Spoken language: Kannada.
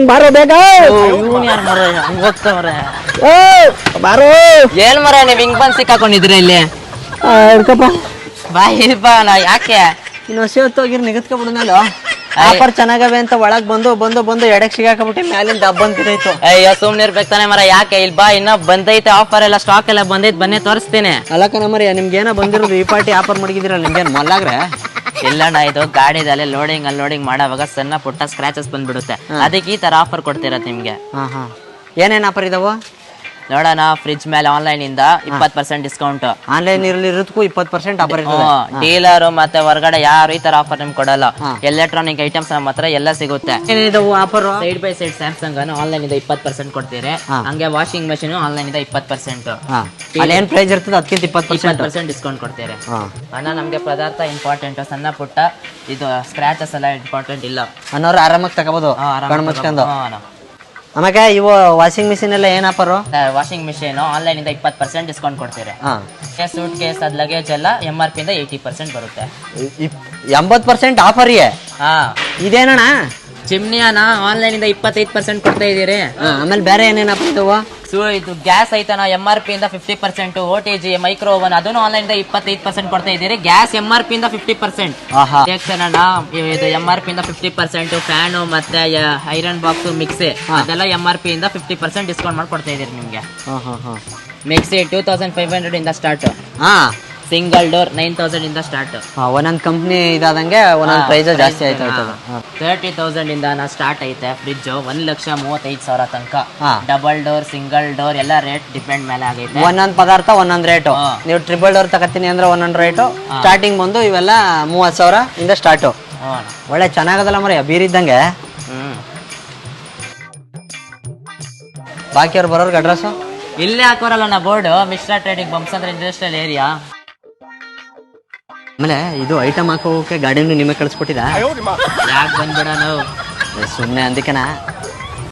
ಬಾರೋ ಬೇಗ ಯಾರು ಮರ ಹಂಗ ಹೋಗ್ತಾವ್ರೆ ಬಾರೋ ಏನ್ ಮರ ನೀವ್ ಹಿಂಗ್ ಬಂದ್ ಸಿಕ್ಕಾಕೊಂಡಿದ್ರಿ ಇಲ್ಲಿ ಹಿಡ್ಕಪ್ಪ ಬಾ ನಾ ಯಾಕೆ ಇನ್ನು ಹಸಿ ಹೊತ್ತೋಗಿರ್ ನಿಗದ್ಕೊಬಿಡ್ನಲ್ಲ ಆಫರ್ ಚೆನ್ನಾಗವೆ ಅಂತ ಒಳಗ್ ಬಂದು ಬಂದು ಬಂದು ಎಡಕ್ ಸಿಗಾಕಬಿಟ್ಟು ಮ್ಯಾಲಿಂದ ಬಂದಿದ್ದಾಯ್ತು. ಅಯ್ಯೋ ಸುಮ್ನೆ ಇರ್ಬೇಕು ತಾನೆ ಮರ ಯಾಕೆ ಇಲ್ಲಿ ಬಾ ಇನ್ನ ಬಂದೈತೆ ಆಫರ್ ಎಲ್ಲ ಸ್ಟಾಕ್ ಎಲ್ಲ ಬಂದೈತೆ ಬನ್ನಿ ತೋರಿಸ್ತೀನಿ. ಅಲ್ಲಕ್ಕ ನಮ್ಮರಿ ನಿಮ್ಗೆ ಏನೋ ಬಂದಿರೋದು ಈ ಪಾರ್ಟಿ ಆಫರ್ ಮಡಗಿದಿರಲ್ಲ ನಿಮ್ಗೇನು ಮಲ್ಲಾಗ್ರೆ ಇಲ್ಲಣ್ಣ ಇದು ಗಾಡಿದಲ್ಲಿ ಲೋಡಿಂಗ್ ಅನ್ಲೋಡಿಂಗ್ ಮಾಡೋವಾಗ ಸಣ್ಣ ಪುಟ್ಟ ಸ್ಕ್ರಾಚಸ್ ಬಂದ್ಬಿಡುತ್ತೆ ಅದಕ್ಕೆ ಈ ತರ ಆಫರ್ ಕೊಡ್ತಿರತ್ತೆ ನಿಮ್ಗೆ. ಹಾ ಏನೇನ್ ಆಫರ್ ಇದಾವ ನೋಡೋಣ ಫ್ರಿಜ್ ಮೇಲೆ ಆನ್ಲೈನ್ ಇಂದ 20% ಡಿಸ್ಕೌಂಟ್ ಆನ್ಲೈನ್ ಇರೋದಕ್ಕೂ 20% ಆಫರ್ ಇರ್ತದೆ. ಡೀಲರ್ ಮತ್ತೆ ಹೊರಗಡೆ ಯಾರು ಈ ತರ ಆಫರ್ ನಿಮ್ಗೆ ಕೊಡಲ್ಲ. ಎಲೆಕ್ಟ್ರಾನಿಕ್ ಐಟಮ್ಸ್ ನಮ್ಮ ಹತ್ರ ಎಲ್ಲ ಸಿಗುತ್ತೆ. ಏನಿದಾವು offer side by side Samsung ಅನ್ನು ಆನ್ಲೈನ್ ಇಂದ 20% ಕೊಡ್ತೀರಿ. ಹಂಗೆ ವಾಷಿಂಗ್ ಮಷೀನ್ ಆನ್ಲೈನ್ ಇಂದ 20%. ಏನ್ ಪ್ರೈಸ್ ಇರ್ತದೆ ಅದಕ್ಕಿಂತ 20% ಡಿಸ್ಕೌಂಟ್ ಕೊಡ್ತೀರಿ. ಅಣ್ಣ ನಮ್ಗೆ ಪದಾರ್ಥ ಇಂಪಾರ್ಟೆಂಟ್, ಸಣ್ಣ ಪುಟ್ಟ ಇದು ಸ್ಕ್ರಾಚಸ್ ಎಲ್ಲ ಇಂಪಾರ್ಟೆಂಟ್ ಇಲ್ಲ ಅನ್ನೋರು ಆರಾಮಾಗಿ ತಗೋಬಹುದು ಕಣ್ ಮುಚ್ಕೊಂಡು. ಆಮೇಲೆ ಇವು ವಾಷಿಂಗ್ ಮಿಷಿನ್ ಎಲ್ಲ ಏನ್ ಆಫರ್? ವಾಷಿಂಗ್ ಮಿಷಿನ್ ಆನ್ಲೈನ್ ಇಂದ 20% ಡಿಸ್ಕೌಂಟ್ ಕೊಡ್ತೀರಿ. ಸೂಟ್ ಕೇಸ್ ಅದ್ ಲಗೇಜ್ ಎಲ್ಲ MRP ಇಂದ 80% ಬರುತ್ತೆ. 80% ಆಫರ್ ಇದೇನಣ್ಣ? ಚಿಮ್ನಿ ಅನ್ನ ಆನ್ಲೈನ್ ಇಂದ 25% ಕೊಡ್ತಾ ಇದೀರಿ. ಆಮೇಲೆ ಬೇರೆ ಏನೇನ್ ಆಫರ್ ಇದಾವ? ಇದು ಗ್ಯಾಸ್ ಐತನ MRP ಇಂದ 50%, OTG ಮೈಕ್ರೋ ಓವನ್ ಅದನ್ನು ಆನ್ಲೈನ್ ಇಂದ 25% ಕೊಡ್ತಾ ಇದೀರಿ. ಗ್ಯಾಸ್ MRP ಇಂದ 50%. ಇದು MRP ಇಂದ 50%, ಫ್ಯಾನ್ ಮತ್ತೆ ಐರನ್ ಬಾಕ್ಸ್ ಮಿಕ್ಸಿ ಅದೆಲ್ಲ MRP ಇಂದ 50% ಡಿಸ್ಕೌಂಟ್ ಮಾಡಿ ಕೊಡ್ತಾ ಇದೀರಿ ನಿಮ್ಗೆ. ಮಿಕ್ಸಿ 2500 ಇಂದ ಸ್ಟಾರ್ಟ್. ಸಿಂಗಲ್ ಡೋರ್ 9000 ಇಂದ ಸ್ಟಾರ್ಟ್. ಒಂದೊಂದ್ ಕಂಪ್ನಿ ಇದಾದಂಗೆ ಒಂದೊಂದ್ ಪ್ರೈಸ್ ಜಾಸ್ತಿ ಆಯ್ತು. 30,000 ಇಂದ ಸ್ಟಾರ್ಟ್ ಐತೆ ಫ್ರಿಡ್ಜ್ 1,35,000 ತನಕ. ಡಬಲ್ ಡೋರ್ ಸಿಂಗಲ್ ಡೋರ್ ಎಲ್ಲ ರೇಟ್ ಡಿಪೆಂಡ್ ಮೇಲೆ ಆಗೈತೆ. ಒಂದೊಂದ್ ಪದಾರ್ಥ ಒಂದೊಂದ್ ರೇಟು. ನೀವು ಟ್ರಿಬಲ್ ಡೋರ್ ತಗೋತೀನಿ ಅಂದ್ರೆ ಒಂದೊಂದ್ ರೇಟು. ಸ್ಟಾರ್ಟಿಂಗ್ ಬಂದು ಇವೆಲ್ಲ 30,000 ಇಂದ ಸ್ಟಾರ್ಟು. ಒಳ್ಳೆ ಚೆನ್ನಾಗದಲ್ಲ ಮರ ಬೀರಿದ್ದಂಗೆ. ಬಾಕಿಯವ್ರು ಬರೋರ್ಗೆ ಅಡ್ರೆಸ್ ಇಲ್ಲೇ ಹಾಕೋರಲ್ಲ ನಾ board Mishra trading Bommasandra industrial area. ಆಮೇಲೆ ಇದು ಐಟಮ್ ಹಾಕೋಕೆ ಗಾಡಿನೂ ನಿಮಗೆ ಕಳಿಸ್ಕೊಟ್ಟಿದ? ಯಾಕೆ ಬಂದ್ಬಿಡ ನಾವು ಸುಮ್ಮನೆ ಅಂದಿಕನ